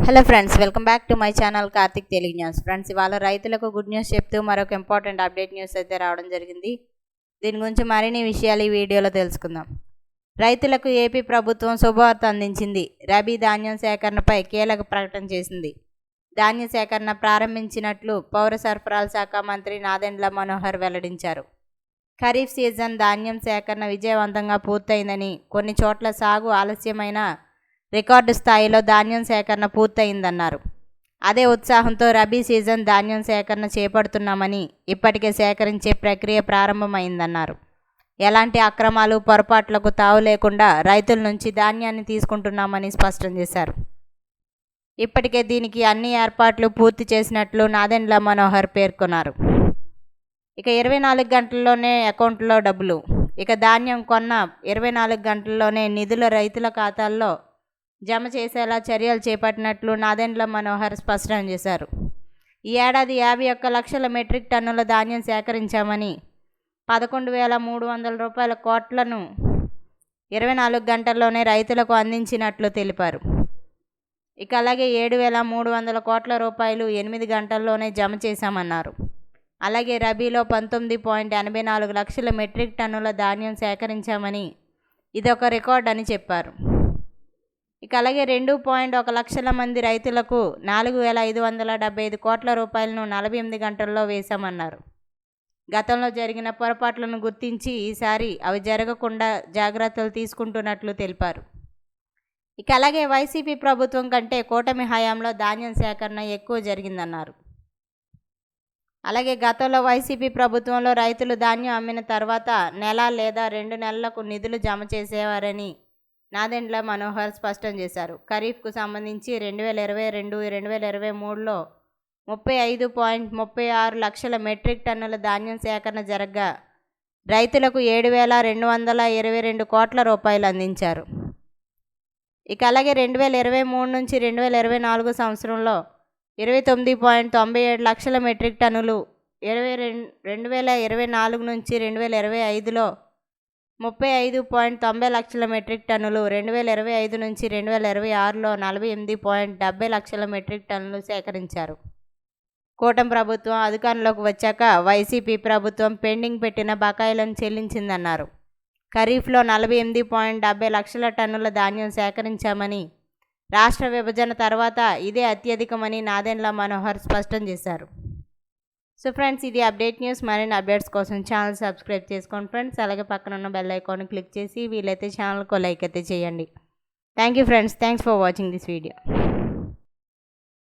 Hello friends, welcome back to my channel Karthik Telugu news. Friends, ఇవాళ రైతులకు good news చెప్తూ మరొక ఇంపార్టెంట్ అప్డేట్ న్యూస్ అయితే రావడం జరిగింది. దీని గురించి మరిన్ని విషయాలు ఈ వీడియోలో తెలుసుకుందాం. రైతులకు ఏపీ ప్రభుత్వం శుభవార్త అందించింది. రబీ ధాన్యం సేకరణపై కీలక ప్రకటన చేసింది. ధాన్య సేకరణ ప్రారంభించినట్లు పౌర సరఫరాల శాఖ మంత్రి నాదెండ్ల మనోహర్ వెల్లడించారు. ఖరీఫ్ సీజన్ ధాన్యం సేకరణ విజయవంతంగా పూర్తయిందని, కొన్ని చోట్ల సాగు ఆలస్యమైన రికార్డు స్థాయిలో ధాన్యం సేకరణ పూర్తయిందన్నారు. అదే ఉత్సాహంతో రబీ సీజన్ ధాన్యం సేకరణ చేపడుతున్నామని, ఇప్పటికే సేకరించే ప్రక్రియ ప్రారంభమైందన్నారు. ఎలాంటి అక్రమాలు, పొరపాట్లకు తావు లేకుండా రైతుల నుంచి ధాన్యాన్ని తీసుకుంటున్నామని స్పష్టం చేశారు. ఇప్పటికే దీనికి అన్ని ఏర్పాట్లు పూర్తి చేసినట్లు నాదెండ్ల మనోహర్ పేర్కొన్నారు. ఇక 24 గంటల్లోనే అకౌంట్లో డబ్బులు. ఇక ధాన్యం కొన్న 24 గంటల్లోనే నిధుల రైతుల ఖాతాల్లో జమ చేసేలా చర్యలు చేపట్టినట్లు నాదెండ్ల మనోహర్ స్పష్టం చేశారు. ఈ ఏడాది 51 లక్షల మెట్రిక్ టన్నుల ధాన్యం సేకరించామని, 11,300 కోట్లను 24 గంటల్లోనే రైతులకు అందించినట్లు తెలిపారు. ఇక అలాగే 7,300 కోట్ల రూపాయలు 8 గంటల్లోనే జమ చేశామన్నారు. అలాగే రబీలో 19.84 లక్షల మెట్రిక్ టన్నుల ధాన్యం సేకరించామని, ఇదొక రికార్డ్ అని చెప్పారు. ఇక అలాగే 2.1 లక్షల మంది రైతులకు 4,575 కోట్ల రూపాయలను 48 గంటల్లో వేశామన్నారు. గతంలో జరిగిన పొరపాట్లను గుర్తించి ఈసారి అవి జరగకుండా జాగ్రత్తలు తీసుకుంటున్నట్లు తెలిపారు. ఇక అలాగే వైసీపీ ప్రభుత్వం కంటే కూటమి హయాంలో ధాన్యం సేకరణ ఎక్కువ జరిగిందన్నారు. అలాగే గతంలో వైసీపీ ప్రభుత్వంలో రైతులు ధాన్యం అమ్మిన తర్వాత నెల లేదా 2 నెలలకు నిధులు జమ చేసేవారని నాదెండ్ల మనోహర్ స్పష్టం చేశారు. ఖరీఫ్కు సంబంధించి 2022-2023లో 35.36 లక్షల మెట్రిక్ టన్నుల ధాన్యం సేకరణ జరగ్గా రైతులకు 7,222 కోట్ల రూపాయలు అందించారు. ఇక అలాగే 2023 నుంచి 2024 సంవత్సరంలో 29.97 లక్షల మెట్రిక్ టన్నులు, 2024 నుంచి 2025లో 35.90 లక్షల మెట్రిక్ టన్నులు, 2025 నుంచి 2026లో 48.70 లక్షల మెట్రిక్ టన్నులు సేకరించారు. కూటమి ప్రభుత్వం అధికారంలోకి వచ్చాక వైసీపీ ప్రభుత్వం పెండింగ్ పెట్టిన బకాయిలను చెల్లించిందన్నారు. ఖరీఫ్లో 48.70 లక్షల టన్నుల ధాన్యం సేకరించామని, రాష్ట్ర విభజన తర్వాత ఇదే అత్యధికమని నాదెండ్ల మనోహర్ స్పష్టం చేశారు. సో ఫ్రెండ్స్, ఇది అప్డేట్ న్యూస్. మరిన్ని అప్డేట్స్ కోసం ఛానల్ సబ్స్క్రైబ్ చేసుకోండి ఫ్రెండ్స్. అలాగే పక్కన ఉన్న బెల్ ఐకాన్ క్లిక్ చేసి వీలైతే ఛానల్కు లైక్ అయితే చేయండి. Thank you friends. Thanks for watching this video.